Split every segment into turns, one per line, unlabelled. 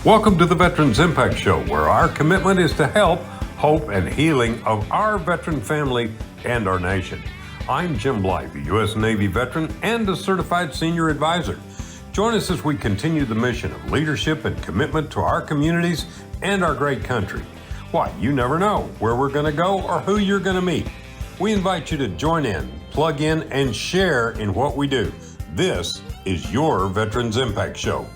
Welcome to the Veterans Impact Show, where our commitment is to help, hope, and healing of our veteran family and our nation. I'm Jim Blythe, a U.S. Navy veteran and a certified senior advisor. Join us as we continue the mission of leadership and commitment to our communities and our great country. Why, you never know where we're going to go or who you're going to meet. We invite you to join in, plug in, and share in what we do. This is your Veterans Impact Show.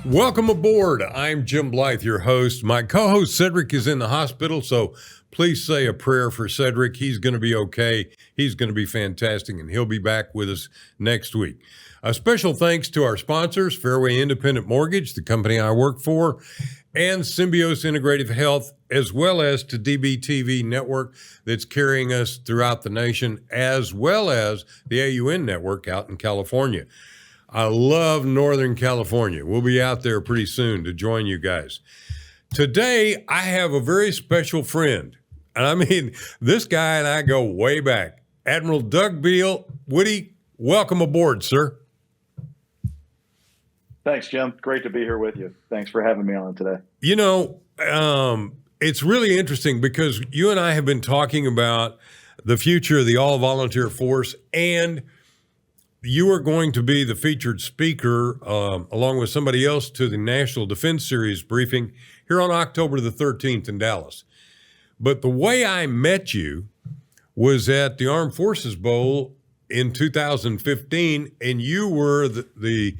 Welcome aboard. I'm Jim Blythe, your host. My co-host Cedric is in the hospital, so please say a prayer for Cedric. He's going to be okay. He's going to be fantastic, and he'll be back with us next week. A special thanks to our sponsors, Fairway Independent Mortgage, the company I work for, and Symbiosis Integrative Health, as well as to DBTV Network that's carrying us throughout the nation, as well as the AUN Network out in California. I love Northern California. We'll be out there pretty soon to join you guys. Today, I have a very special friend. And I mean, this guy and I go way back. Admiral Doug Beal. Woody, welcome aboard, sir.
Thanks, Jim. Great to be here with you. Thanks for having me on today.
You know, it's really interesting because you and I have been talking about the future of the all-volunteer force, and you are going to be the featured speaker along with somebody else to the National Defense Series briefing here on October the 13th in Dallas. But the way I met you was at the Armed Forces Bowl in 2015, and you were the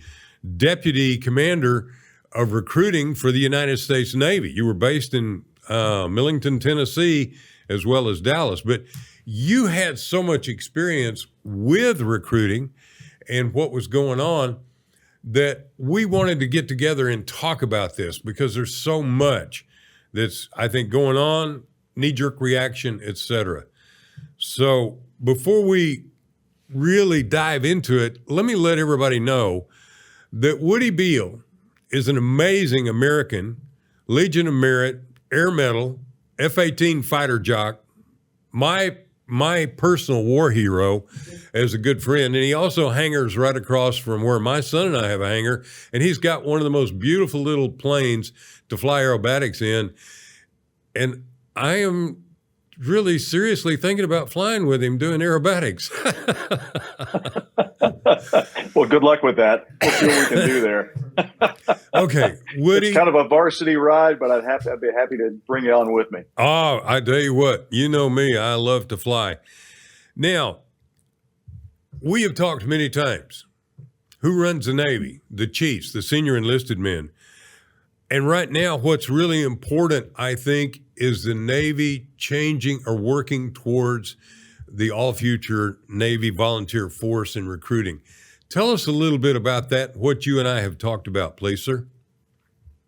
deputy commander of recruiting for the United States Navy. You were based in Millington, Tennessee, as well as Dallas. But you had so much experience with recruiting and what was going on that we wanted to get together and talk about this because there's so much that's, I think, going on, knee-jerk reaction, etc. So before we really dive into it, let me let everybody know that Woody Beal is an amazing American, Legion of Merit, Air Medal, F-18 fighter jock, my personal war hero as a good friend. And he also hangars right across from where my son and I have a hangar. And he's got one of the most beautiful little planes to fly aerobatics in. And I am really seriously thinking about flying with him doing aerobatics.
Well, good luck with that. We'll see what we can do there.
Okay, Woody.
It's kind of a varsity ride, but I'd be happy to bring you on with me.
Oh, I tell you what, you know me, I love to fly. Now, we have talked many times. Who runs the Navy? The chiefs, the senior enlisted men. And right now, what's really important, I think, is the Navy changing or working towards the all-future Navy volunteer force and recruiting. Tell us a little bit about that, what you and I have talked about, please, sir.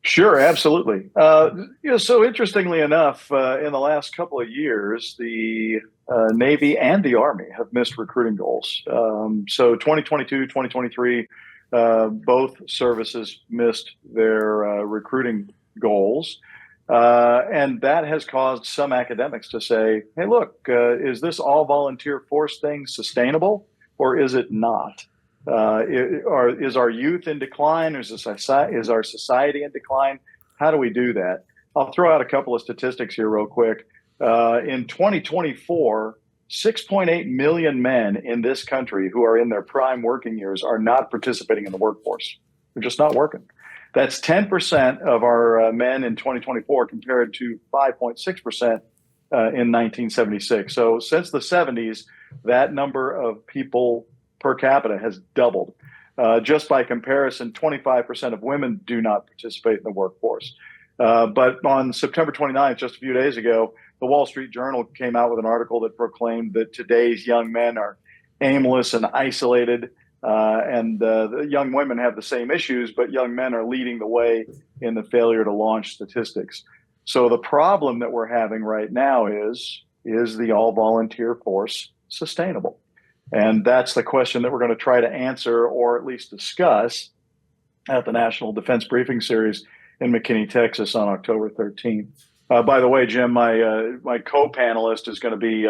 Sure, absolutely. So interestingly enough, in the last couple of years, the Navy and the Army have missed recruiting goals. So 2022, 2023, both services missed their recruiting goals. And that has caused some academics to say, hey, look, is this all volunteer force thing sustainable or is it not? Is our youth in decline? Is our society in decline? How do we do that? I'll throw out a couple of statistics here real quick. In 2024, 6.8 million men in this country who are in their prime working years are not participating in the workforce. They're just not working. That's 10% of our men in 2024 compared to 5.6% in 1976. So since the 70s, that number of people per capita has doubled. Just by comparison, 25% of women do not participate in the workforce. But on September 29th, just a few days ago, the Wall Street Journal came out with an article that proclaimed that today's young men are aimless and isolated. And the young women have the same issues, but young men are leading the way in the failure to launch statistics. So the problem that we're having right now is the all-volunteer force sustainable? And that's the question that we're going to try to answer or at least discuss at the National Defense Briefing Series in McKinney, Texas on October 13th. By the way, Jim, my co-panelist is going to be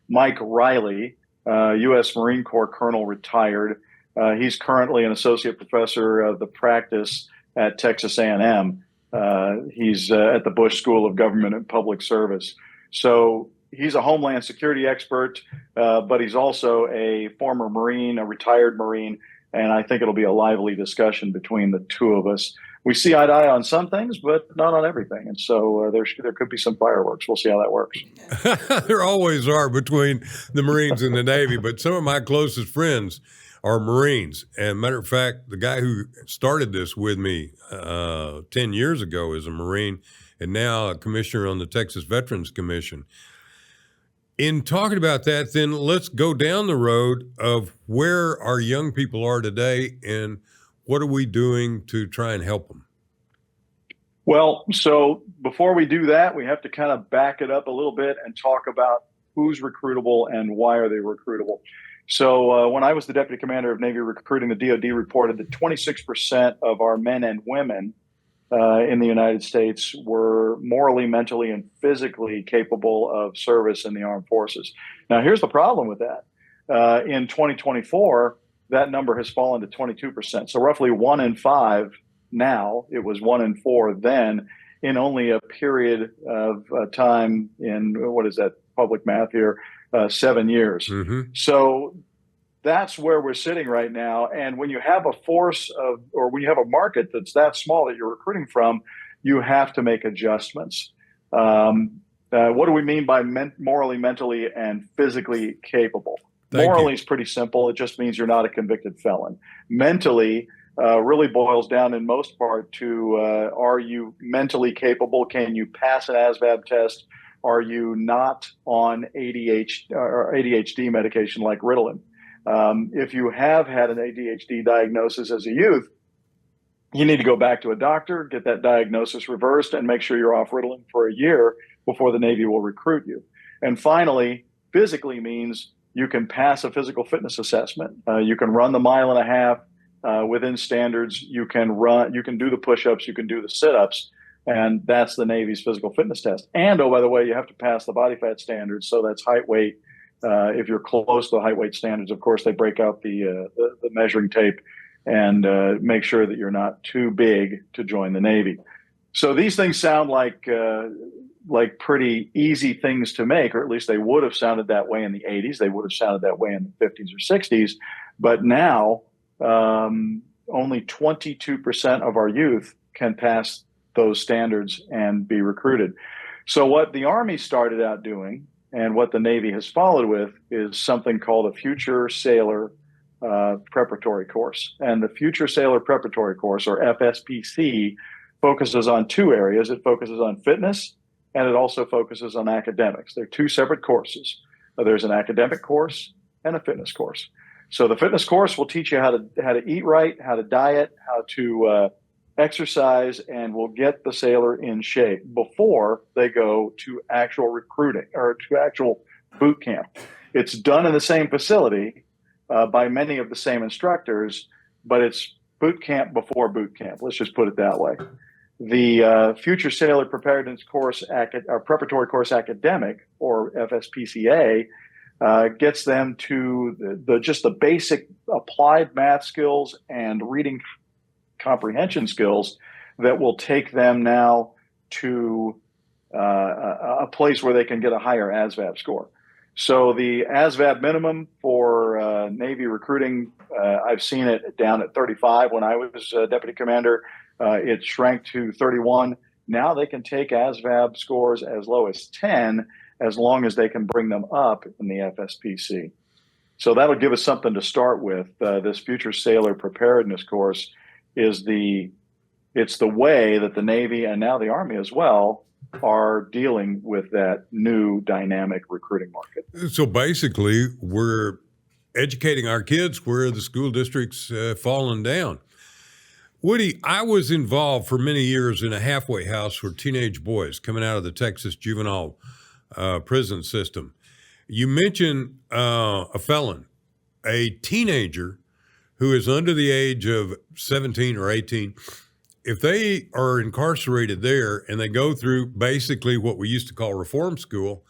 Mike Riley, U.S. Marine Corps Colonel retired. He's currently an associate professor of the practice at Texas A&M. He's at the Bush School of Government and Public Service. So he's a Homeland Security expert, but he's also a former Marine, a retired Marine, and I think it'll be a lively discussion between the two of us. We see eye to eye on some things, but not on everything, and so there could be some fireworks. We'll see how that works.
There always are between the Marines and the Navy, but some of my closest friends are Marines. And matter of fact, the guy who started this with me 10 years ago is a Marine and now a commissioner on the Texas Veterans Commission. In talking about that, then let's go down the road of where our young people are today and what are we doing to try and help them?
Well, so before we do that, we have to kind of back it up a little bit and talk about who's recruitable and why are they recruitable. So when I was the deputy commander of Navy recruiting, the DoD reported that 26% of our men and women in the United States were morally, mentally, and physically capable of service in the armed forces. Now, here's the problem with that. In 2024, that number has fallen to 22%. So roughly 1 in 5 now. It was 1 in 4 then, in only a period of time in, what is that, public math here, 7 years.
Mm-hmm.
So that's where we're sitting right now. And when you have a force of, or when you have a market that's that small that you're recruiting from, you have to make adjustments. What do we mean by morally, mentally, and physically capable? Morally is pretty simple. It just means you're not a convicted felon. Mentally really boils down in most part to are you mentally capable? Can you pass an ASVAB test? Are you not on ADHD medication like Ritalin? If you have had an ADHD diagnosis as a youth, you need to go back to a doctor, get that diagnosis reversed, and make sure you're off Ritalin for a year before the Navy will recruit you. And finally, physically means you can pass a physical fitness assessment. You can run the 1.5 miles within standards. You can do the push-ups, you can do the sit-ups, and that's the Navy's physical fitness test. And, oh, by the way, you have to pass the body fat standards. So that's height, weight. If you're close to the height, weight standards, of course, they break out the measuring tape and make sure that you're not too big to join the Navy. So these things sound like pretty easy things to make, or at least they would have sounded that way in the 80s. They would have sounded that way in the 50s or 60s. But now only 22% of our youth can pass those standards and be recruited. So what the Army started out doing and what the Navy has followed with is something called a Future Sailor Preparatory Course. And the Future Sailor Preparatory Course, or FSPC, focuses on 2 areas. It focuses on fitness, and it also focuses on academics. They're 2 separate courses. There's an academic course and a fitness course. So the fitness course will teach you how to eat right, how to diet, how to exercise, and will get the sailor in shape before they go to actual recruiting or to actual boot camp. It's done in the same facility by many of the same instructors, but it's boot camp before boot camp. Let's just put it that way. The Future Sailor Preparedness Course, Preparatory Course Academic, or FSPCA, gets them to just the basic applied math skills and reading comprehension skills that will take them now to a place where they can get a higher ASVAB score. So the ASVAB minimum for Navy recruiting, I've seen it down at 35 when I was deputy commander. It shrank to 31. Now they can take ASVAB scores as low as 10 as long as they can bring them up in the FSPC. So that'll give us something to start with. This Future Sailor Preparedness course is it's the way that the Navy and now the Army as well are dealing with that new dynamic recruiting market.
So basically, we're educating our kids where the school district's fallen down. Woody, I was involved for many years in a halfway house for teenage boys coming out of the Texas juvenile prison system. You mentioned a felon, a teenager who is under the age of 17 or 18. If they are incarcerated there and they go through basically what we used to call reform school,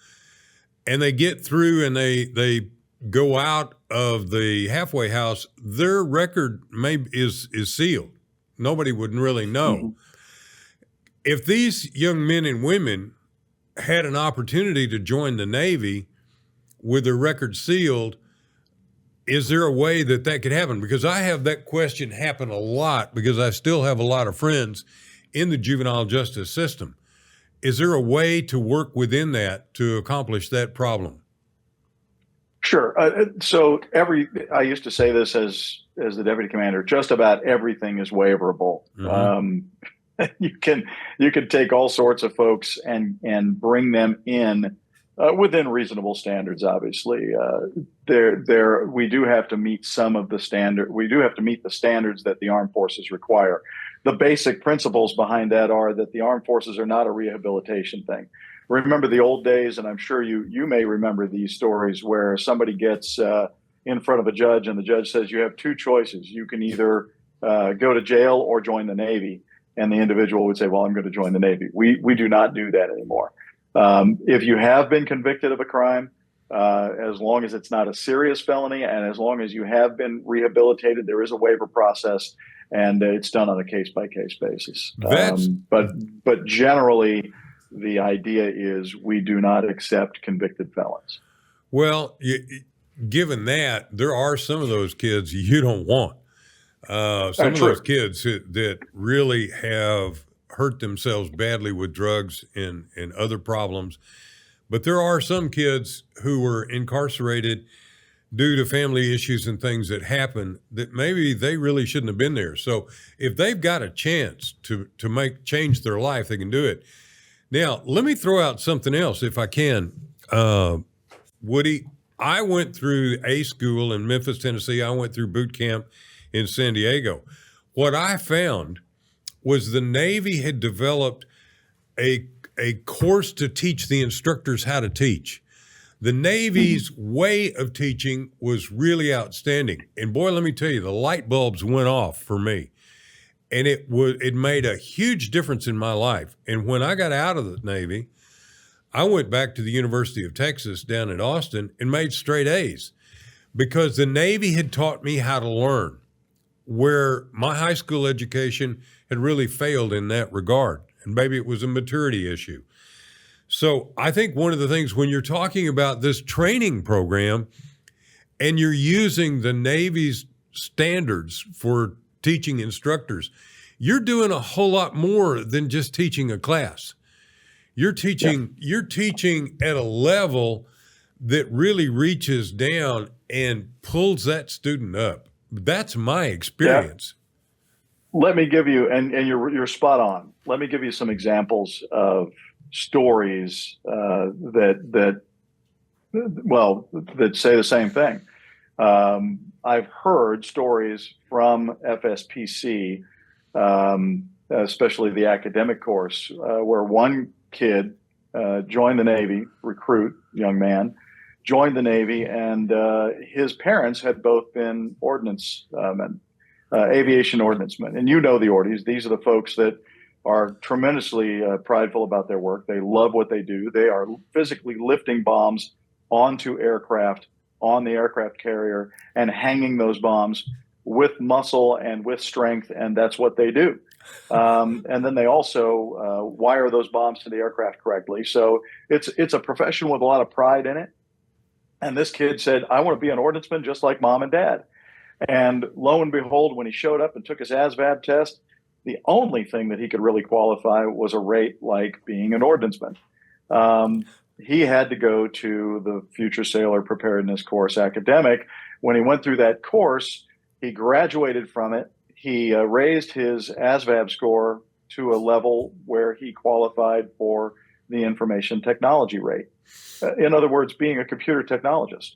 and they get through and they go out of the halfway house, their record is sealed. Nobody would really know. if these young men and women had an opportunity to join the Navy with their record sealed, is there a way that that could happen? Because I have that question happen a lot because I still have a lot of friends in the juvenile justice system. Is there a way to work within that to accomplish that problem?
Sure. I used to say this as the deputy commander, just about everything is waiverable. You can take all sorts of folks and bring them in within reasonable standards. Obviously, we do have to meet some of the standard. We do have to meet the standards that the armed forces require. The basic principles behind that are that the armed forces are not a rehabilitation thing. Remember the old days, and I'm sure you may remember these stories where somebody gets in front of a judge and the judge says you have two choices. You can either go to jail or join the Navy. And the individual would say, well, I'm going to join the Navy. We do not do that anymore. If you have been convicted of a crime, as long as it's not a serious felony and as long as you have been rehabilitated, there is a waiver process, and it's done on a case-by-case basis. But generally, the idea is we do not accept convicted felons.
Well, given that, there are some of those kids you don't want. Some of those kids that really have hurt themselves badly with drugs and other problems. But there are some kids who were incarcerated due to family issues and things that happen that maybe they really shouldn't have been there. So if they've got a chance to change their life, they can do it. Now, let me throw out something else if I can. Woody, I went through a school in Memphis, Tennessee. I went through boot camp in San Diego. What I found was the Navy had developed a course to teach the instructors how to teach. The Navy's way of teaching was really outstanding. And boy, let me tell you, the light bulbs went off for me. And it made a huge difference in my life. And when I got out of the Navy, I went back to the University of Texas down at Austin and made straight A's because the Navy had taught me how to learn, where my high school education had really failed in that regard. And maybe it was a maturity issue. So I think one of the things when you're talking about this training program and you're using the Navy's standards for teaching instructors, you're doing a whole lot more than just teaching a class. You're teaching at a level that really reaches down and pulls that student up. That's my experience.
Yeah. Let me give you, and you're spot on. Let me give you some examples of stories that say the same thing. I've heard stories from FSPC, especially the academic course, where one kid joined the Navy, recruit, young man, joined the Navy, and his parents had both been ordnance men, aviation ordnance men. And you know the ordies. These are the folks that are tremendously prideful about their work. They love what they do. They are physically lifting bombs onto aircraft, on the aircraft carrier, and hanging those bombs with muscle and with strength, and that's what they do. And then they also wire those bombs to the aircraft correctly. So it's a profession with a lot of pride in it. And this kid said, I want to be an ordnanceman just like mom and dad. And lo and behold, when he showed up and took his ASVAB test, the only thing that he could really qualify was a rate like being an ordnanceman. He had to go to the Future Sailor Preparedness Course academic. When he went through that course, he graduated from it. He raised his ASVAB score to a level where he qualified for the information technology rate. In other words, being a computer technologist.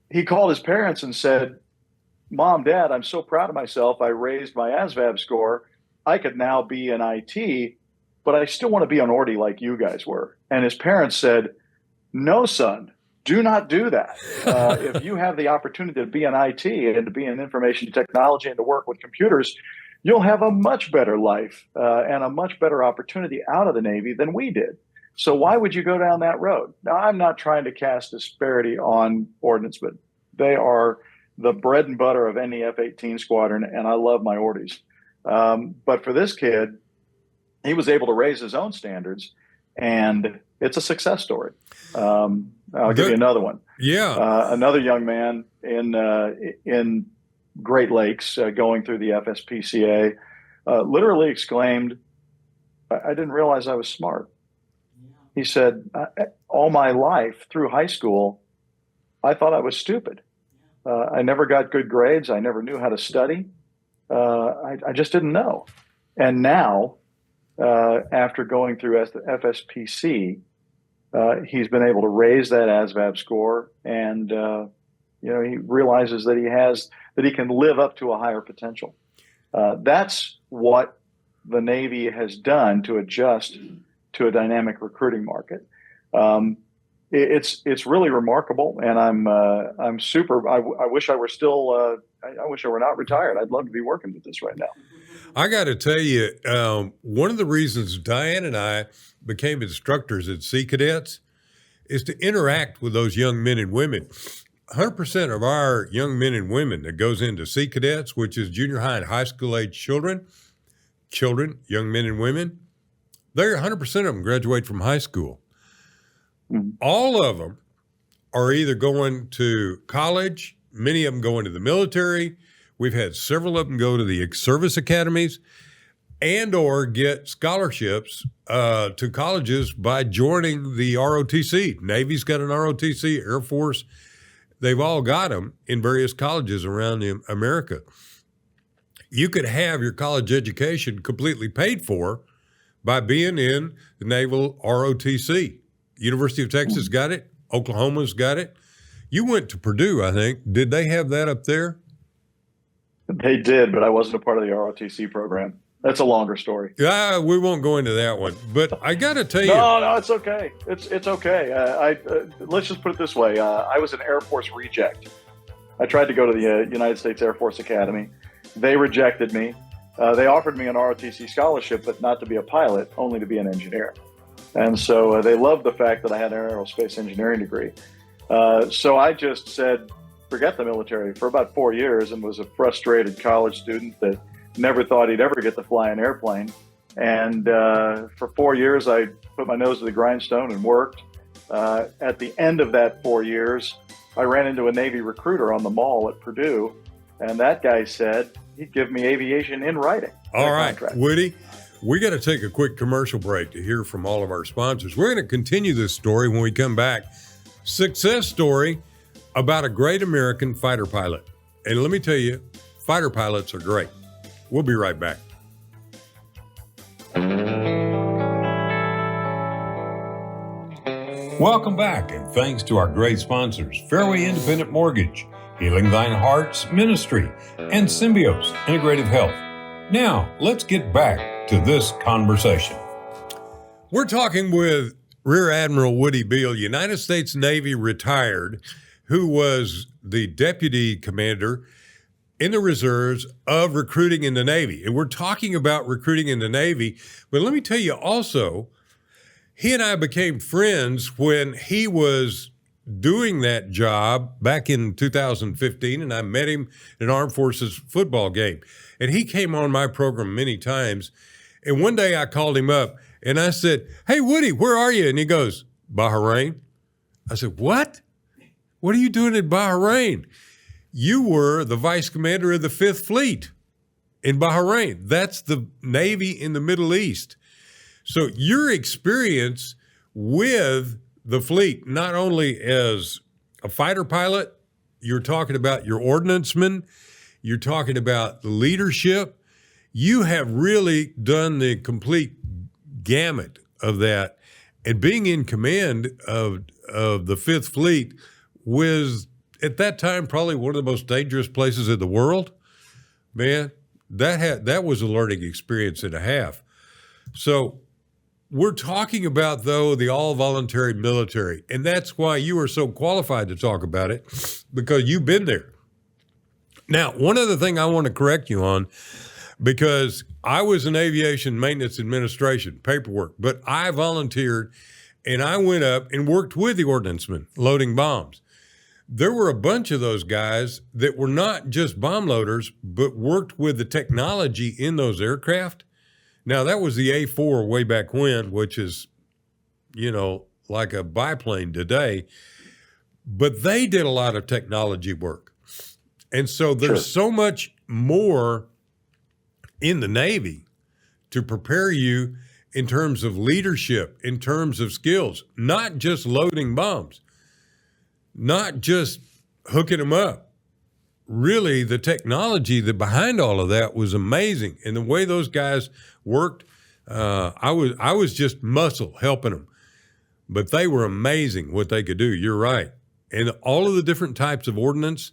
He called his parents and said, Mom, Dad, I'm so proud of myself. I raised my ASVAB score. I could now be in IT, but I still want to be an Ordy like you guys were. And his parents said, no, son, do not do that. If you have the opportunity to be in IT and to be in information technology and to work with computers, you'll have a much better life and a much better opportunity out of the Navy than we did. So why would you go down that road? Now, I'm not trying to cast disparity on ordnancemen. They are the bread and butter of any F-18 squadron, and I love my Ordies. But for this kid, he was able to raise his own standards, and it's a success story. I'll give you another one.
Yeah.
Another young man in Great Lakes going through the FSPCA literally exclaimed, I didn't realize I was smart. He said, all my life through high school, I thought I was stupid. I never got good grades. I never knew how to study. I just didn't know. And now, after going through FSPC, he's been able to raise that ASVAB score, and he realizes that he can live up to a higher potential. That's what the Navy has done to adjust to a dynamic recruiting market. It's really remarkable, and I'm super. I wish I were still. I wish I were not retired. I'd love to be working with this right now.
I got to tell you, one of the reasons Diane and I became instructors at Sea Cadets is to interact with those young men and women. 100% of our young men and women that goes into Sea Cadets, which is junior high and high school age children, young men and women, 100% of them graduate from high school. Mm-hmm. All of them are either going to college, many of them go into the military. We've had several of them go to the service academies and or get scholarships to colleges by joining the ROTC. Navy's got an ROTC, Air Force. They've all got them in various colleges around America. You could have your college education completely paid for by being in the Naval ROTC. University of Texas got it. Oklahoma's got it. You went to Purdue, I think. Did they have that up there?
They did, but I wasn't a part of the ROTC program. That's a longer story.
We won't go into that one. But I got to tell you.
No, it's okay. It's okay. Let's just put it this way. I was an Air Force reject. I tried to go to the United States Air Force Academy. They rejected me. They offered me an ROTC scholarship, but not to be a pilot, only to be an engineer. And so they loved the fact that I had an aerospace engineering degree. So I just said, forget the military for about 4 years, and was a frustrated college student that never thought he'd ever get to fly an airplane. And for 4 years, I put my nose to the grindstone and worked. At the end of that 4 years, I ran into a Navy recruiter on the mall at Purdue, and that guy said he'd give me aviation in writing.
All right, Woody, we got to take a quick commercial break to hear from all of our sponsors. We're going to continue this story when we come back. Success story about a great American fighter pilot. And let me tell you, fighter pilots are great. We'll be right back. Welcome back, and thanks to our great sponsors, Fairway Independent Mortgage, Healing Thine Hearts Ministry, and Symbios Integrative Health. Now, let's get back to this conversation. We're talking with Rear Admiral Woody Beal, United States Navy retired, who was the deputy commander in the reserves of recruiting in the Navy. And we're talking about recruiting in the Navy. But let me tell you also, he and I became friends when he was doing that job back in 2015, and I met him at an Armed Forces football game. And he came on my program many times. And one day I called him up and I said, "Hey, Woody, where are you?" And he goes, "Bahrain." I said, "What? What are you doing at Bahrain?" "You were the vice commander of the 5th Fleet in Bahrain. That's the Navy in the Middle East." So your experience with the fleet, not only as a fighter pilot, you're talking about your ordnancemen, you're talking about the leadership. You have really done the complete gamut of that. And being in command of the 5th Fleet was, at that time, probably one of the most dangerous places in the world. Man, that was a learning experience and a half. So we're talking about, though, the all-voluntary military, and that's why you are so qualified to talk about it, because you've been there. Now, one other thing I want to correct you on, because I was in aviation maintenance administration, paperwork, but I volunteered, and I went up and worked with the ordnancemen loading bombs. There were a bunch of those guys that were not just bomb loaders, but worked with the technology in those aircraft. Now, that was the A4 way back when, which is, like a biplane today, but they did a lot of technology work. And so there's so much more in the Navy to prepare you in terms of leadership, in terms of skills, not just loading bombs, not just hooking them up. Really, the technology that behind all of that was amazing. And the way those guys worked, I was just muscle helping them. But they were amazing what they could do. You're right. And all of the different types of ordnance.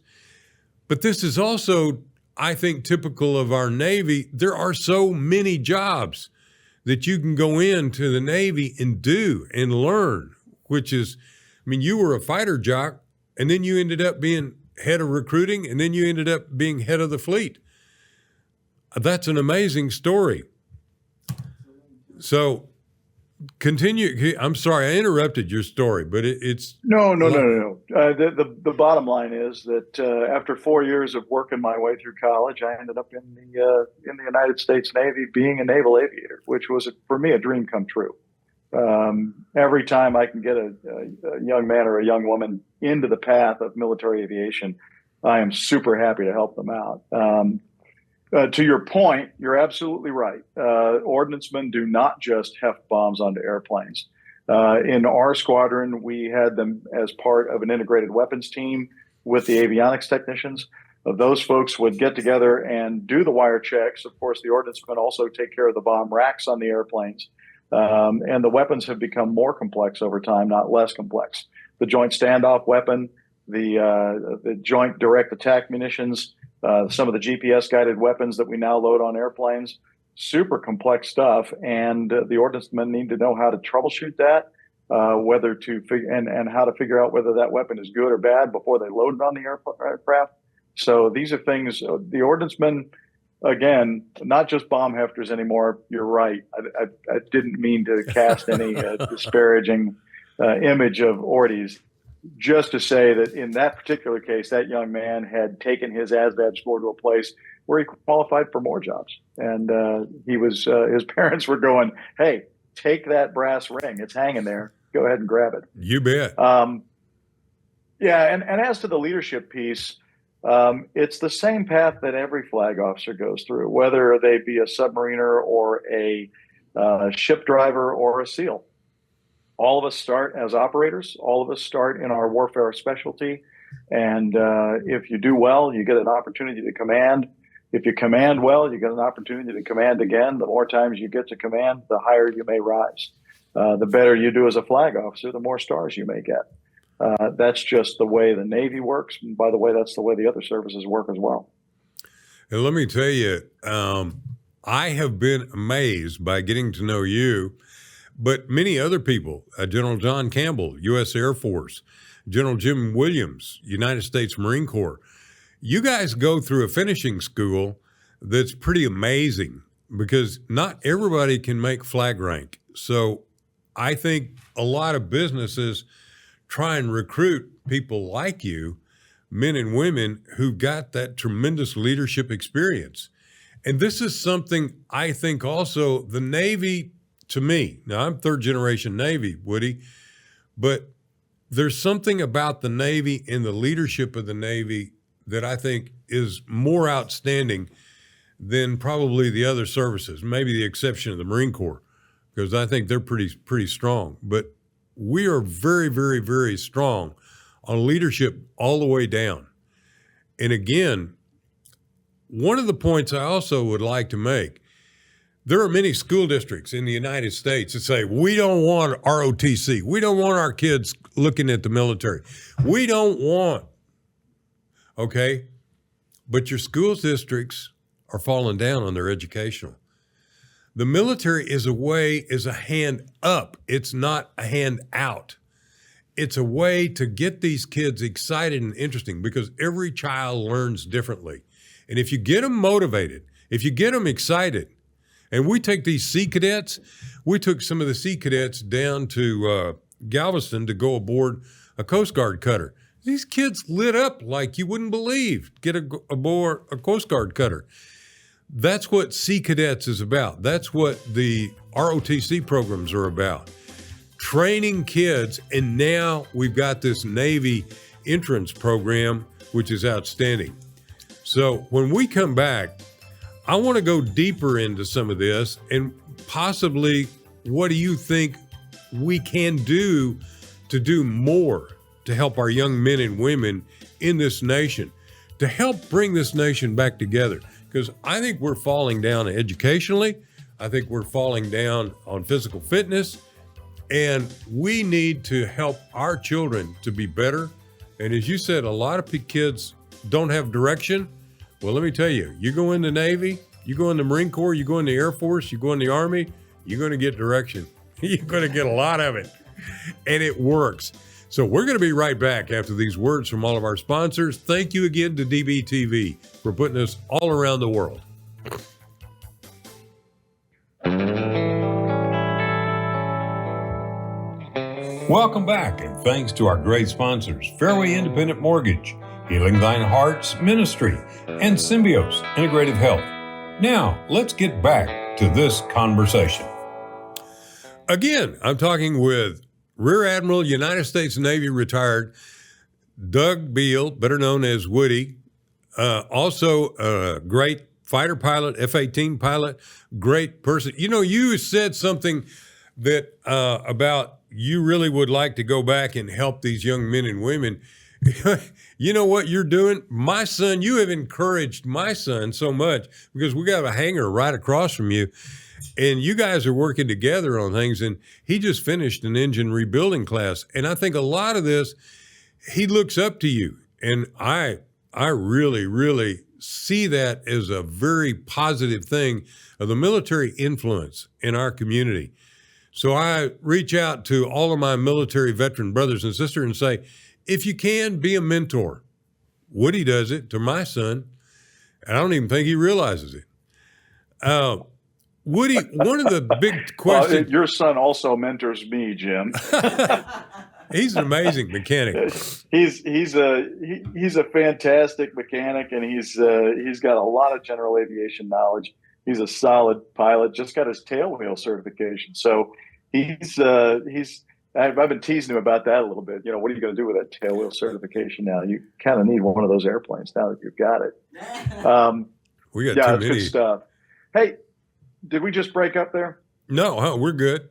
But this is also, I think, typical of our Navy. There are so many jobs that you can go into the Navy and do and learn, which is, you were a fighter jock, and then you ended up being head of recruiting, and then you ended up being head of the fleet. That's an amazing story. So continue. I'm sorry, I interrupted your story, but it's
no. The bottom line is that after 4 years of working my way through college, I ended up in the United States Navy, being a naval aviator, which was for me a dream come true. Every time I can get a young man or a young woman into the path of military aviation, I am super happy to help them out. To your point, you're absolutely right. Ordnancemen do not just heft bombs onto airplanes. In our squadron, we had them as part of an integrated weapons team with the avionics technicians. Those folks would get together and do the wire checks. Of course, the ordnancemen also take care of the bomb racks on the airplanes. And the weapons have become more complex over time, not less complex. The joint standoff weapon, the joint direct attack munitions, some of the GPS-guided weapons that we now load on airplanes, super complex stuff. And the ordnancemen need to know how to troubleshoot that, whether to and how to figure out whether that weapon is good or bad before they load it on the aircraft. So these are things, the ordnancemen, again, not just bomb hefters anymore. You're right. I didn't mean to cast any disparaging image of Orties. Just to say that in that particular case, that young man had taken his ASVAB score to a place where he qualified for more jobs. And he was his parents were going, "Hey, take that brass ring. It's hanging there. Go ahead and grab it."
You bet.
Yeah, and as to the leadership piece, it's the same path that every flag officer goes through, whether they be a submariner or a ship driver or a SEAL. All of us start as operators. All of us start in our warfare specialty. And if you do well, you get an opportunity to command. If you command well, you get an opportunity to command again. The more times you get to command, the higher you may rise. The better you do as a flag officer, the more stars you may get. That's just the way the Navy works. And by the way, that's the way the other services work as well.
And let me tell you, I have been amazed by getting to know you, but many other people, General John Campbell, U.S. Air Force, General Jim Williams, United States Marine Corps. You guys go through a finishing school that's pretty amazing because not everybody can make flag rank. So I think a lot of businesses try and recruit people like you, men and women who've got that tremendous leadership experience. And this is something I think also the Navy, to me, now I'm third generation Navy, Woody, but there's something about the Navy and the leadership of the Navy that I think is more outstanding than probably the other services, maybe the exception of the Marine Corps, because I think they're pretty strong. But we are very, very, very strong on leadership all the way down. And again, one of the points I also would like to make, there are many school districts in the United States that say, we don't want ROTC. We don't want our kids looking at the military. We don't want, okay? But your school districts are falling down on their educational. The military is a hand up. It's not a hand out. It's a way to get these kids excited and interesting because every child learns differently. And if you get them motivated, if you get them excited, and we take these Sea Cadets, we took some of the Sea Cadets down to Galveston to go aboard a Coast Guard cutter. These kids lit up like you wouldn't believe, get aboard a Coast Guard cutter. That's what Sea Cadets is about. That's what the ROTC programs are about. Training kids, and now we've got this Navy entrance program, which is outstanding. So when we come back, I want to go deeper into some of this, and possibly what do you think we can do to do more to help our young men and women in this nation, to help bring this nation back together? Because I think we're falling down educationally. I think we're falling down on physical fitness, and we need to help our children to be better. And as you said, a lot of kids don't have direction. Well, let me tell you, you go in the Navy, you go in the Marine Corps, you go in the Air Force, you go in the Army, you're going to get direction. You're going to get a lot of it, and it works. So we're going to be right back after these words from all of our sponsors. Thank you again to DBTV for putting us all around the world. Welcome back, and thanks to our great sponsors, Fairway Independent Mortgage, Healing Thine Hearts Ministry, and Symbios Integrative Health. Now, let's get back to this conversation. Again, I'm talking with Rear Admiral, United States Navy retired, Doug Beal, better known as Woody, also a great fighter pilot, F-18 pilot, great person. You know, you said something that about you really would like to go back and help these young men and women. You know what you're doing? My son, you have encouraged my son so much because we got a hangar right across from you, and you guys are working together on things, and he just finished an engine rebuilding class. And I think a lot of this, he looks up to you. And I really, really see that as a very positive thing of the military influence in our community. So I reach out to all of my military veteran brothers and sisters and say, if you can, be a mentor. Woody does it to my son, and I don't even think he realizes it. Woody, one of the big questions...
your son also mentors me, Jim.
He's an amazing mechanic.
He's a fantastic mechanic, and he's got a lot of general aviation knowledge. He's a solid pilot, just got his tailwheel certification. So I've been teasing him about that a little bit. You know, what are you going to do with that tailwheel certification now? You kind of need one of those airplanes now that you've got it.
We got
yeah,
too
it's
many.
good stuff. Hey, did we just break up there?
No, we're good.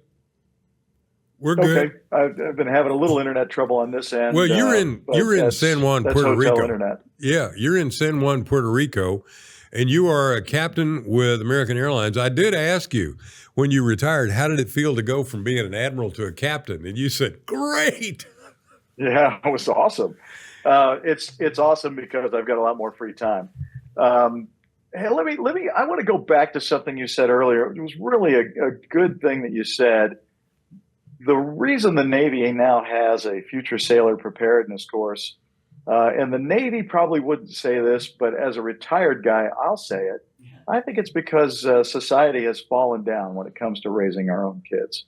We're good.
Okay, I've been having a little internet trouble on this end.
Well, you're in San Juan, Puerto Rico.
Internet.
Yeah, you're in San Juan, Puerto Rico, and you are a captain with American Airlines. I did ask you when you retired, how did it feel to go from being an admiral to a captain? And you said, great.
Yeah, it was awesome. It's awesome because I've got a lot more free time. Hey, let me. I want to go back to something you said earlier. It was really a good thing that you said. The reason the Navy now has a future sailor preparedness course, and the Navy probably wouldn't say this, but as a retired guy, I'll say it. I think it's because society has fallen down when it comes to raising our own kids.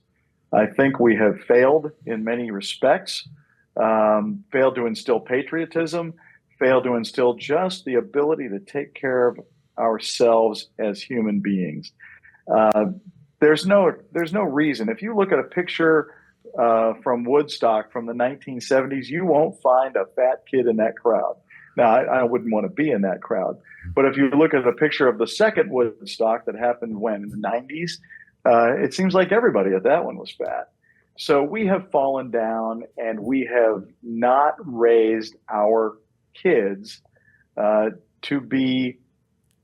I think we have failed in many respects, failed to instill patriotism, failed to instill just the ability to take care of ourselves as human beings. There's no reason. If you look at a picture from Woodstock from the 1970s, you won't find a fat kid in that crowd. Now, I wouldn't want to be in that crowd. But if you look at a picture of the second Woodstock that happened when, in the 90s, it seems like everybody at that one was fat. So we have fallen down, and we have not raised our kids to be,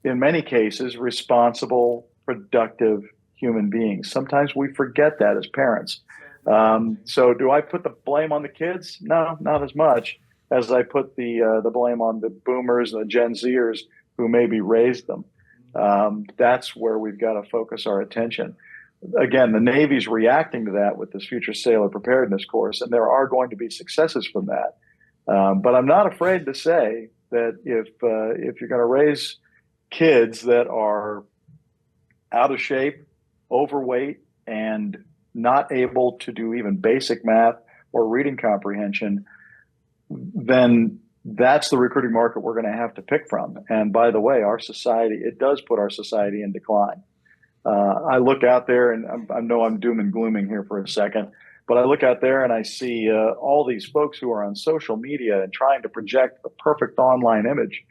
in many cases, responsible, productive human beings. Sometimes we forget that as parents. So do I put the blame on the kids? No, not as much as I put the blame on the boomers and the Gen Zers who maybe raised them. That's where we've got to focus our attention. Again, the Navy's reacting to that with this future sailor preparedness course, and there are going to be successes from that. But I'm not afraid to say that if you're going to raise kids that are out of shape, overweight, and not able to do even basic math or reading comprehension, then that's the recruiting market we're going to have to pick from. And by the way, our society, it does put our society in decline. I look out there, and I know I'm doom and glooming here for a second, but I look out there and I see all these folks who are on social media and trying to project the perfect online image.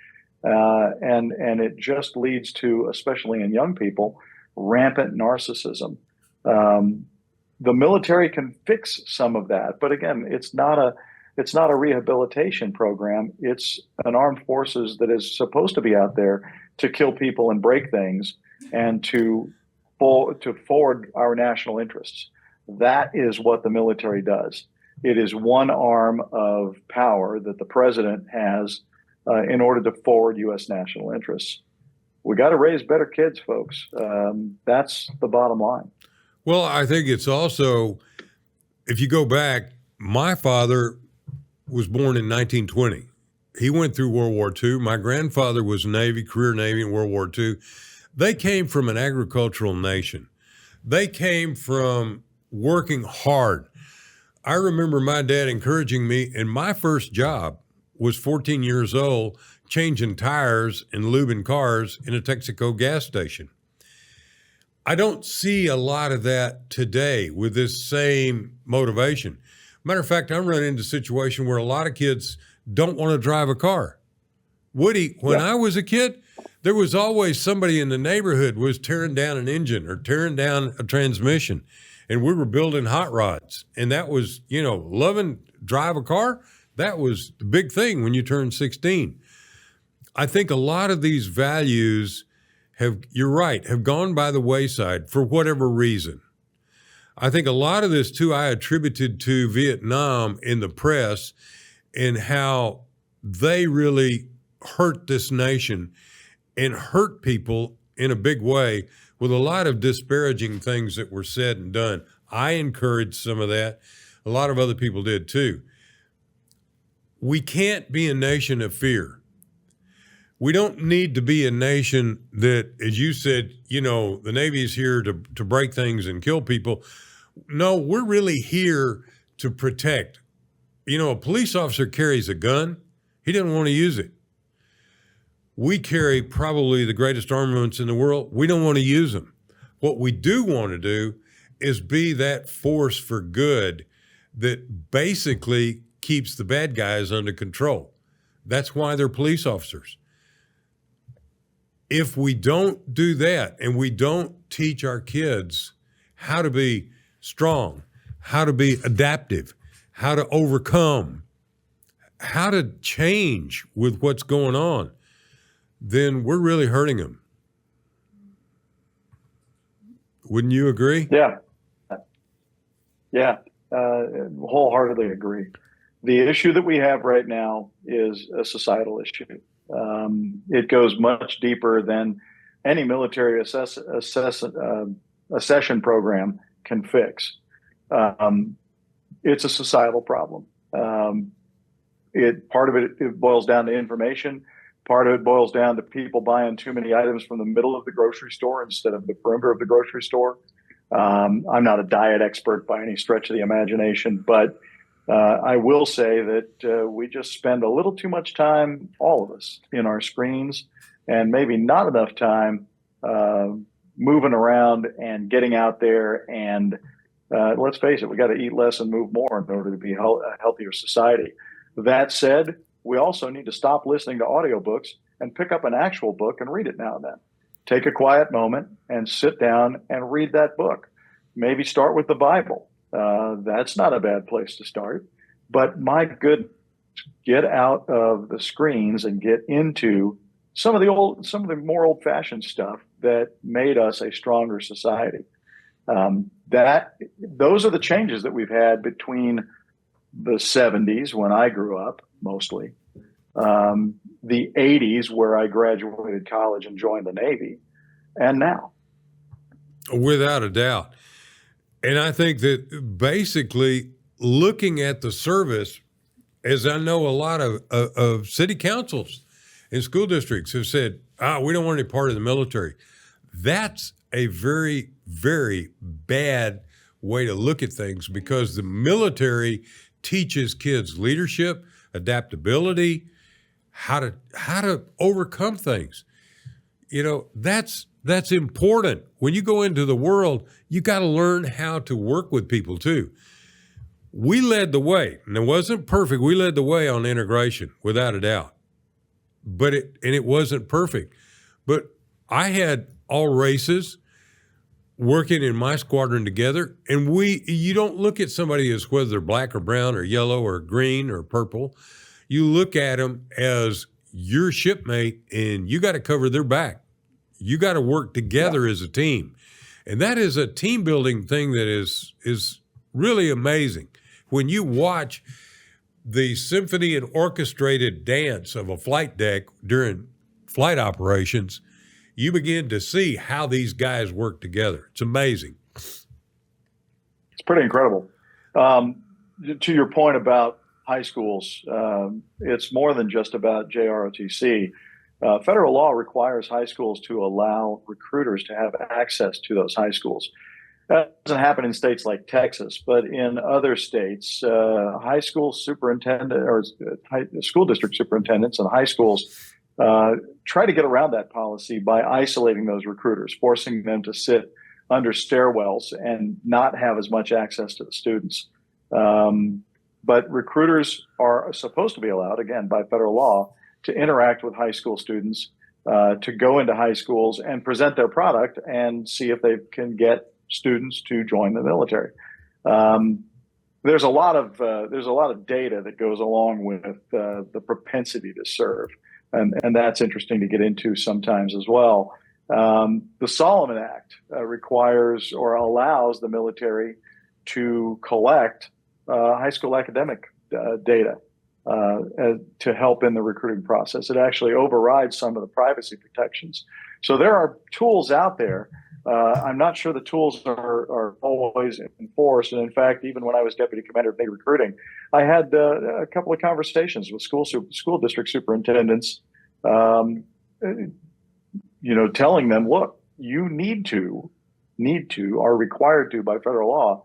And it just leads to, especially in young people, rampant narcissism. The military can fix some of that, but again, it's not a rehabilitation program. It's an armed forces that is supposed to be out there to kill people and break things and to forward our national interests. That is what the military does. It is one arm of power that the president has in order to forward U.S. national interests. We got to raise better kids, folks. That's the bottom line.
Well, I think it's also, if you go back, my father was born in 1920. He went through World War II. My grandfather was Navy, career Navy in World War II. They came from an agricultural nation. They came from working hard. I remember my dad encouraging me, and my first job was 14 years old, changing tires and lubing cars in a Texaco gas station. I don't see a lot of that today with this same motivation. Matter of fact, I'm running into a situation where a lot of kids don't want to drive a car. Woody, when I was a kid, there was always somebody in the neighborhood was tearing down an engine or tearing down a transmission, and we were building hot rods. And that was, loving drive a car. That was the big thing when you turned 16. I think a lot of these values you're right, have gone by the wayside for whatever reason. I think a lot of this too, I attributed to Vietnam in the press and how they really hurt this nation and hurt people in a big way with a lot of disparaging things that were said and done. I encouraged some of that. A lot of other people did too. We can't be a nation of fear. We don't need to be a nation that, as you said, the Navy is here to break things and kill people. No, we're really here to protect. A police officer carries a gun. He doesn't want to use it. We carry probably the greatest armaments in the world. We don't want to use them. What we do want to do is be that force for good that basically keeps the bad guys under control. That's why they're police officers. If we don't do that and we don't teach our kids how to be strong, how to be adaptive, how to overcome, how to change with what's going on, then we're really hurting them. Wouldn't you agree?
Yeah, wholeheartedly agree. The issue that we have right now is a societal issue. It goes much deeper than any military accession program can fix. It's a societal problem. Part of it boils down to information. Part of it boils down to people buying too many items from the middle of the grocery store instead of the perimeter of the grocery store. I'm not a diet expert by any stretch of the imagination, but I will say that we just spend a little too much time, all of us, in our screens, and maybe not enough time moving around and getting out there. And let's face it, we got to eat less and move more in order to be a healthier society. That said, we also need to stop listening to audiobooks and pick up an actual book and read it now and then. Take a quiet moment and sit down and read that book. Maybe start with the Bible. That's not a bad place to start. But my goodness, get out of the screens and get into some of the more old-fashioned stuff that made us a stronger society. Those are the changes that we've had between the 70s, when I grew up, mostly, the 80s, where I graduated college and joined the Navy, and now.
Without a doubt. And I think that basically looking at the service, as I know a lot of city councils and school districts have said, we don't want any part of the military. That's a very, very bad way to look at things, because the military teaches kids leadership, adaptability, how to overcome things. That's important. When you go into the world, you got to learn how to work with people too. We led the way, and it wasn't perfect. We led the way on integration, without a doubt. But it wasn't perfect. But I had all races working in my squadron together, and you don't look at somebody as whether they're black or brown or yellow or green or purple. You look at them as your shipmate, and you got to cover their back. You got to work together as a team. And that is a team building thing that is really amazing. When you watch the symphony and orchestrated dance of a flight deck during flight operations, you begin to see how these guys work together. It's amazing.
It's pretty incredible. To your point about high schools, it's more than just about JROTC. Federal law requires high schools to allow recruiters to have access to those high schools. That doesn't happen in states like Texas, but in other states, high school superintendent or school district superintendents and high schools try to get around that policy by isolating those recruiters, forcing them to sit under stairwells and not have as much access to the students. But recruiters are supposed to be allowed, again, by federal law, to interact with high school students, to go into high schools and present their product and see if they can get students to join the military. There's a lot of data that goes along with the propensity to serve, and that's interesting to get into sometimes as well. The Solomon Act requires or allows the military to collect high school academic data to help in the recruiting process. It actually overrides some of the privacy protections. So there are tools out there. I'm not sure the tools are always enforced. And in fact, even when I was deputy commander of Navy recruiting, I had a couple of conversations with school district superintendents, telling them, look, you are required to, by federal law,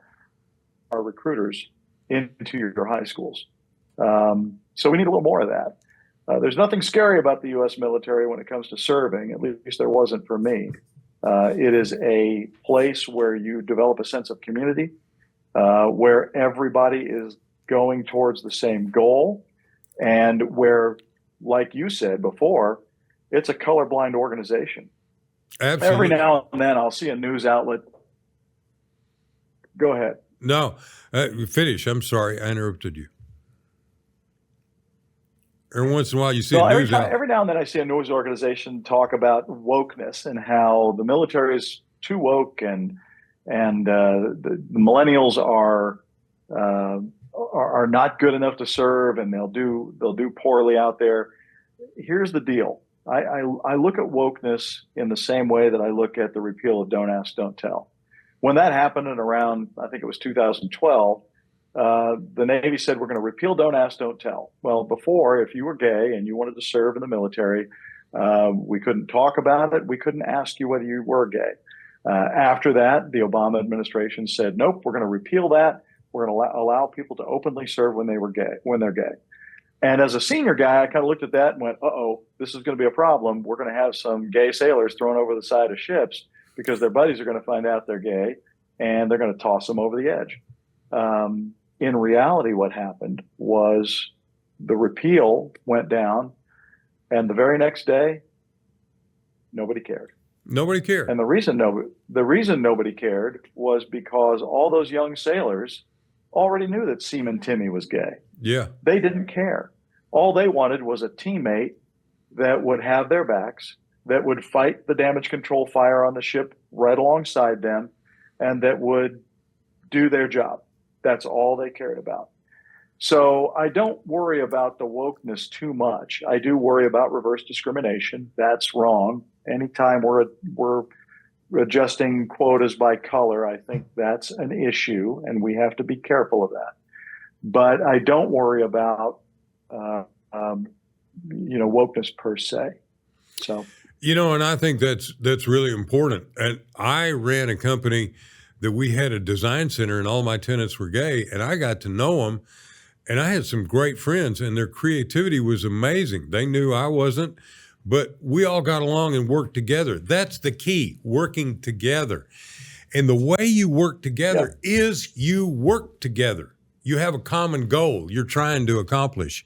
our recruiters into your high schools. So we need a little more of that. There's nothing scary about the U.S. military when it comes to serving. At least there wasn't for me. It is a place where you develop a sense of community, where everybody is going towards the same goal, and where, like you said before, it's a colorblind organization.
Absolutely.
Every now and then I'll see a news outlet. Go ahead.
No, finish. I'm sorry, I interrupted you. Every once in a while, you see a news outlet.
Every now and then, I see a news organization talk about wokeness and how the military is too woke, and the millennials are not good enough to serve, and they'll do poorly out there. Here's the deal: I look at wokeness in the same way that I look at the repeal of Don't Ask, Don't Tell. When that happened in around, I think it was 2012. The Navy said, we're going to repeal Don't Ask, Don't Tell. Well, before, if you were gay and you wanted to serve in the military, we couldn't talk about it. We couldn't ask you whether you were gay. After that, the Obama administration said, nope, we're going to repeal that. We're going to allow people to openly serve when they're gay. And as a senior guy, I kind of looked at that and went, uh-oh, this is going to be a problem. We're going to have some gay sailors thrown over the side of ships because their buddies are going to find out they're gay, and they're going to toss them over the edge. In reality, what happened was the repeal went down, and the very next day, nobody cared.
Nobody cared.
And the reason nobody cared was because all those young sailors already knew that Seaman Timmy was gay.
Yeah.
They didn't care. All they wanted was a teammate that would have their backs, that would fight the damage control fire on the ship right alongside them, and that would do their job. That's all they cared about. So I don't worry about the wokeness too much. I do worry about reverse discrimination. That's wrong. Anytime we're adjusting quotas by color, I think that's an issue, and we have to be careful of that. But I don't worry about wokeness per se. So
and I think that's really important. And I ran a company that we had a design center, and all my tenants were gay, and I got to know them. And I had some great friends, and their creativity was amazing. They knew I wasn't, but we all got along and worked together. That's the key, working together. And the way you work together is you work together. You have a common goal you're trying to accomplish.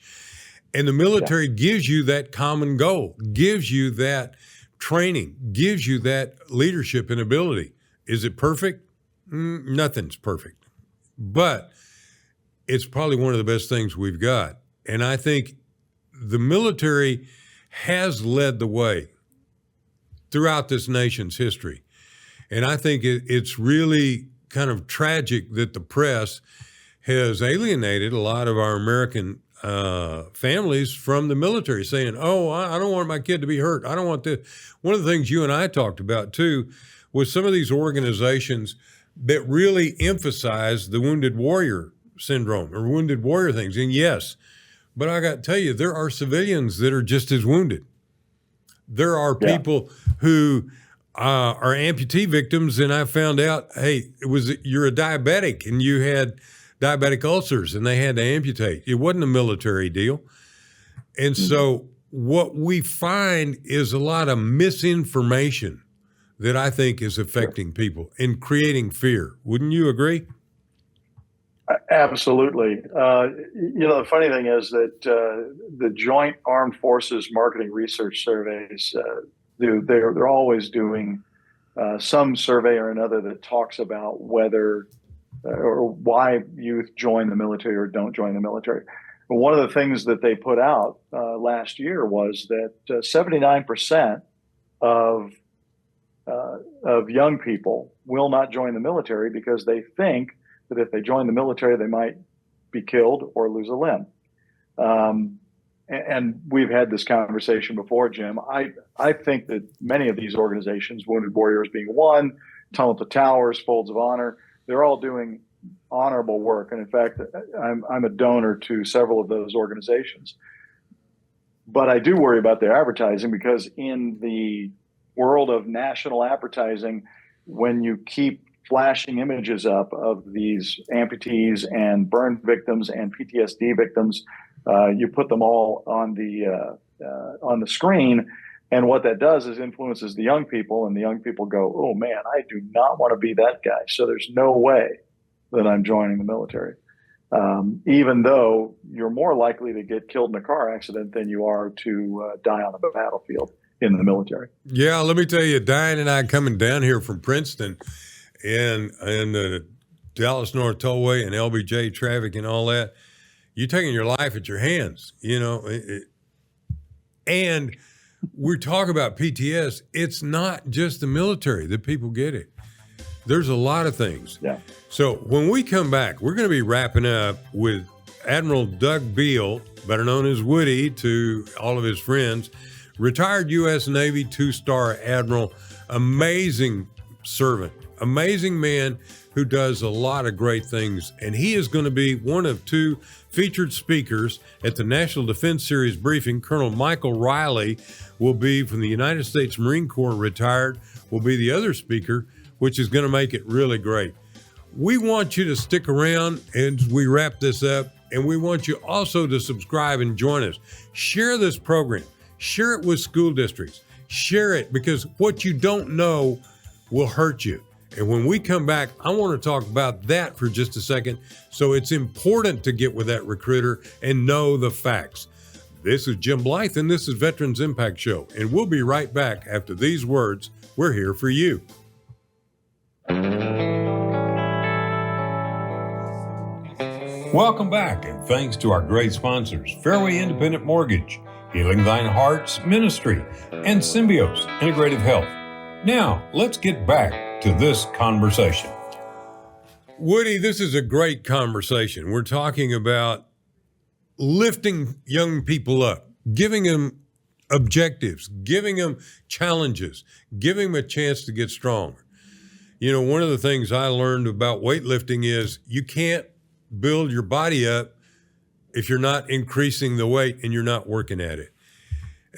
And the military gives you that common goal, gives you that training, gives you that leadership and ability. Is it perfect? Nothing's perfect. But it's probably one of the best things we've got. And I think the military has led the way throughout this nation's history. And I think it's really kind of tragic that the press has alienated a lot of our American families from the military, saying, oh, I don't want my kid to be hurt. I don't want this. One of the things you and I talked about, too, was some of these organizations that really emphasize the wounded warrior syndrome or wounded warrior things. And yes, but I got to tell you, there are civilians that are just as wounded. There are people who are amputee victims, and I found out, hey, you're a diabetic and you had diabetic ulcers and they had to amputate. It wasn't a military deal. And so what we find is a lot of misinformation that I think is affecting people and creating fear. Wouldn't you agree?
Absolutely. The funny thing is that the Joint Armed Forces Marketing Research Surveys, they're always doing some survey or another that talks about whether or why youth join the military or don't join the military. But one of the things that they put out last year was that 79% of young people will not join the military because they think that if they join the military, they might be killed or lose a limb. And we've had this conversation before, Jim. I think that many of these organizations, Wounded Warriors being one, Tunnel to Towers, Folds of Honor, they're all doing honorable work. And in fact, I'm a donor to several of those organizations. But I do worry about their advertising because in the world of national advertising, when you keep flashing images up of these amputees and burn victims and PTSD victims, you put them all on the screen. And what that does is influences the young people, and the young people go, oh man, I do not want to be that guy. So there's no way that I'm joining the military. Even though you're more likely to get killed in a car accident than you are to die on the battlefield in the military.
Yeah, let me tell you, Diane and I coming down here from Princeton and the Dallas North Tollway and LBJ traffic and all that, you're taking your life at your hands, and we talk about PTS. It's not just the military that people get it. There's a lot of things.
Yeah.
So when we come back, we're going to be wrapping up with Admiral Doug Beal, better known as Woody to all of his friends, retired U.S. Navy 2-star admiral, amazing servant, amazing man who does a lot of great things. And he is going to be one of two featured speakers at the National Defense Series briefing. Colonel Michael Riley will be from the United States Marine Corps, retired, will be the other speaker, which is going to make it really great. We want you to stick around as we wrap this up, and we want you also to subscribe and join us. Share this program. Share it with school districts. Share it, because what you don't know will hurt you. And when we come back, I want to talk about that for just a second. So it's important to get with that recruiter and know the facts. This is Jim Blythe, and this is Veterans Impact Show. And we'll be right back after these words. We're here for you. Welcome back, and thanks to our great sponsors, Fairway Independent Mortgage, Healing Thine Hearts Ministry, and Symbios Integrative Health. Now, let's get back to this conversation. Woody, this is a great conversation. We're talking about lifting young people up, giving them objectives, giving them challenges, giving them a chance to get stronger. One of the things I learned about weightlifting is you can't build your body up if you're not increasing the weight and you're not working at it.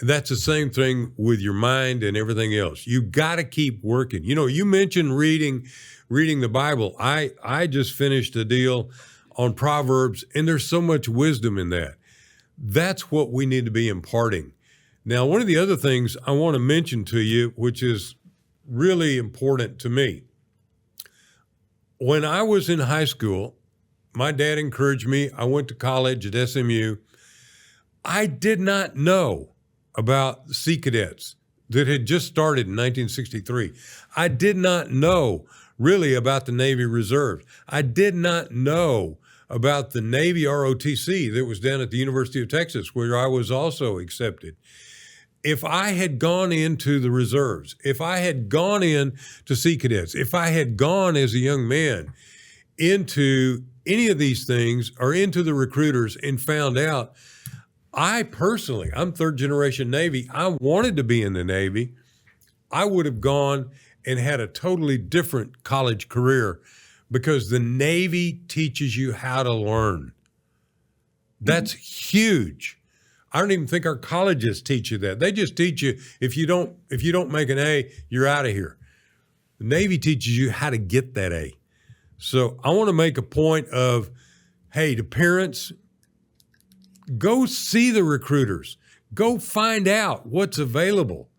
That's the same thing with your mind and everything else. You got to keep working. You mentioned reading the Bible. I just finished a deal on Proverbs, and there's so much wisdom in that. That's what we need to be imparting. Now, one of the other things I want to mention to you, which is really important to me, when I was in high school, my dad encouraged me. I went to college at SMU. I did not know about Sea Cadets that had just started in 1963. I did not know really about the Navy Reserves. I did not know about the Navy ROTC that was down at the University of Texas, where I was also accepted. If I had gone into the reserves, if I had gone in to Sea Cadets, if I had gone as a young man into any of these things or into the recruiters and found out, I personally, I'm third generation Navy, I wanted to be in the Navy, I would have gone and had a totally different college career, because the Navy teaches you how to learn. That's huge. I don't even think our colleges teach you that. They just teach you if you don't make an A, you're out of here. The Navy teaches you how to get that A. So I want to make a point of, hey, to parents, go see the recruiters. Go find out what's available.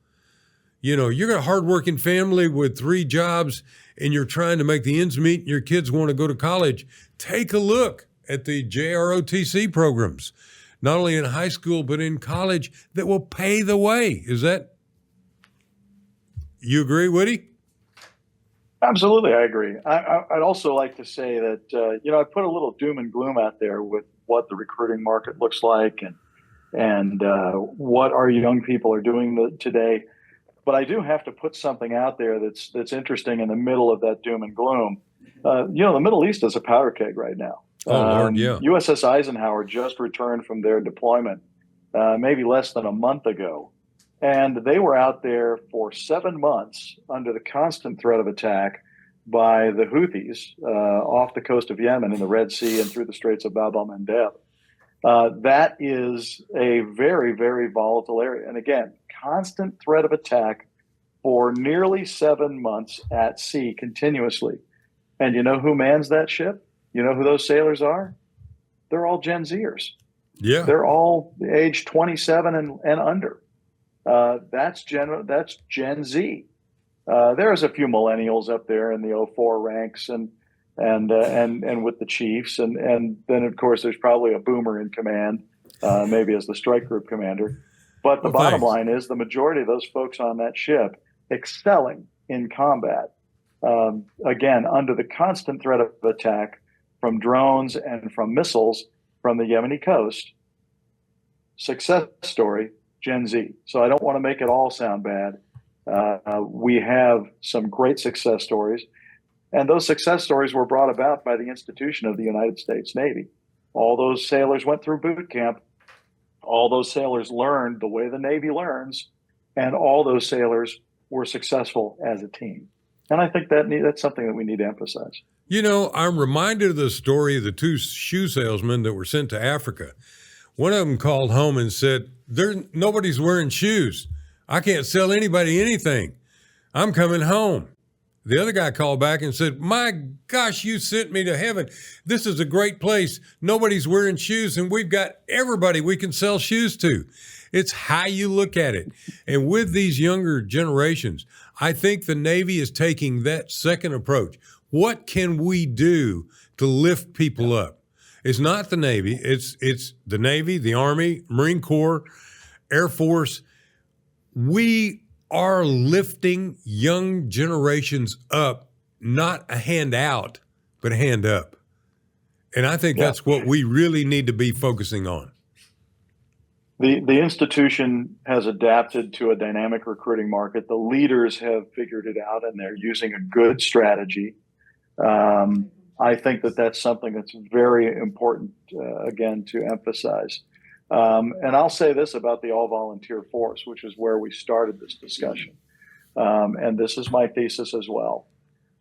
You know, you're a hardworking family with 3 jobs and you're trying to make the ends meet and your kids want to go to college. Take a look at the JROTC programs, not only in high school, but in college, that will pay the way. Is that, you agree, Woody?
Absolutely, I agree. I'd also like to say that, I put a little doom and gloom out there with what the recruiting market looks like and what our young people are doing today. But I do have to put something out there that's interesting in the middle of that doom and gloom. The Middle East is a powder keg right now.
Oh, Lord, yeah.
USS Eisenhower just returned from their deployment maybe less than a month ago. And they were out there for 7 months under the constant threat of attack by the Houthis off the coast of Yemen in the Red Sea and through the Straits of Bab el-Mandeb. That is a very, very volatile area. And again, constant threat of attack for nearly 7 months at sea continuously. And you know who mans that ship? You know who those sailors are? They're all Gen Zers.
Yeah.
They're all age 27 and under. That's Gen Z. There's a few millennials up there in the 04 ranks and with the chiefs, and then of course there's probably a boomer in command, maybe as the strike group commander. But the bottom line is the majority of those folks on that ship excelling in combat, again under the constant threat of attack from drones and from missiles from the Yemeni coast. Success story, Gen Z. So I don't want to make it all sound bad. We have some great success stories. And those success stories were brought about by the institution of the United States Navy. All those sailors went through boot camp. All those sailors learned the way the Navy learns. And all those sailors were successful as a team. And I think that's something that we need to emphasize.
You know, I'm reminded of the story of the 2 shoe salesmen that were sent to Africa. One of them called home and said, nobody's wearing shoes. I can't sell anybody anything. I'm coming home. The other guy called back and said, my gosh, you sent me to heaven. This is a great place. Nobody's wearing shoes, and we've got everybody we can sell shoes to. It's how you look at it. And with these younger generations, I think the Navy is taking that second approach. What can we do to lift people up? It's not the Navy. It's the Navy, the Army, Marine Corps, Air Force. We are lifting young generations up, not a hand out, but a hand up. And I think that's what we really need to be focusing on.
The institution has adapted to a dynamic recruiting market. The leaders have figured it out, and they're using a good strategy. I think that's something that's very important, again, to emphasize. And I'll say this about the all-volunteer force, which is where we started this discussion. And this is my thesis as well.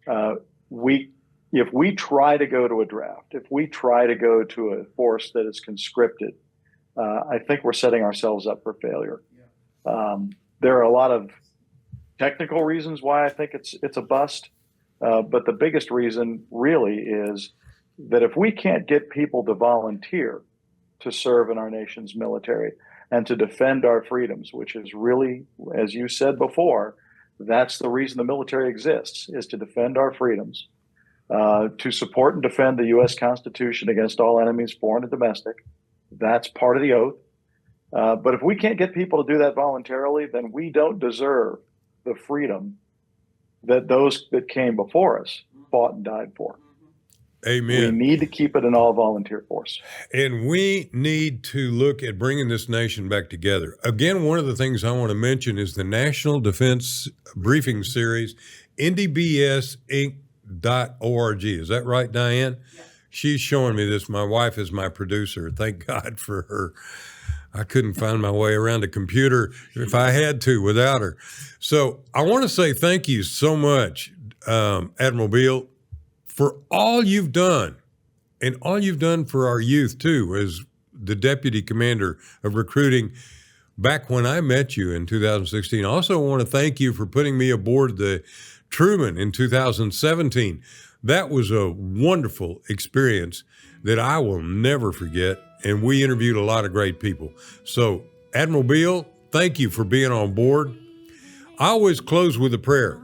If we try to go to a draft, if we try to go to a force that is conscripted, I think we're setting ourselves up for failure. There are a lot of technical reasons why I think it's a bust. But the biggest reason really is that if we can't get people to volunteer to serve in our nation's military and to defend our freedoms, which is really, as you said before, that's the reason the military exists, is to defend our freedoms, to support and defend the U.S. Constitution against all enemies, foreign and domestic. That's part of the oath. But if we can't get people to do that voluntarily, then we don't deserve the freedom that those that came before us fought and died for.
Amen.
We need to keep it an all-volunteer force.
And we need to look at bringing this nation back together. Again, one of the things I want to mention is the National Defense Briefing Series, NDBS.org. Is that right, Diane? Yeah. She's showing me this. My wife is my producer. Thank God for her. I couldn't find my way around a computer if I had to without her. So I want to say thank you so much, Admiral Beal, for all you've done, and all you've done for our youth too, as the deputy commander of recruiting back when I met you in 2016. I also want to thank you for putting me aboard the Truman in 2017. That was a wonderful experience that I will never forget, and we interviewed a lot of great people. So, Admiral Beal, thank you for being on board. I always close with a prayer.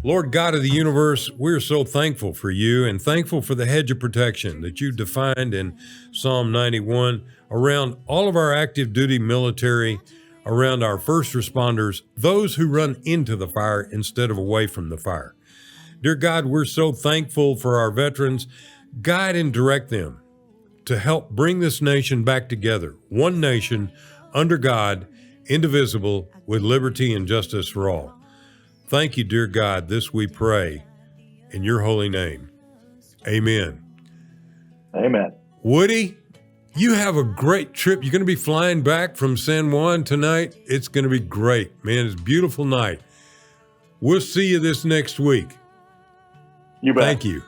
Lord God of the universe, we're so thankful for you and thankful for the hedge of protection that you defined in Psalm 91 around all of our active duty military, around our first responders, those who run into the fire instead of away from the fire. Dear God, we're so thankful for our veterans. Guide and direct them to help bring this nation back together, one nation under God, indivisible, with liberty and justice for all. Thank you, dear God. This we pray in your holy name. Amen.
Amen.
Woody, you have a great trip. You're going to be flying back from San Juan tonight. It's going to be great, man. It's a beautiful night. We'll see you this next week.
You bet.
Thank you.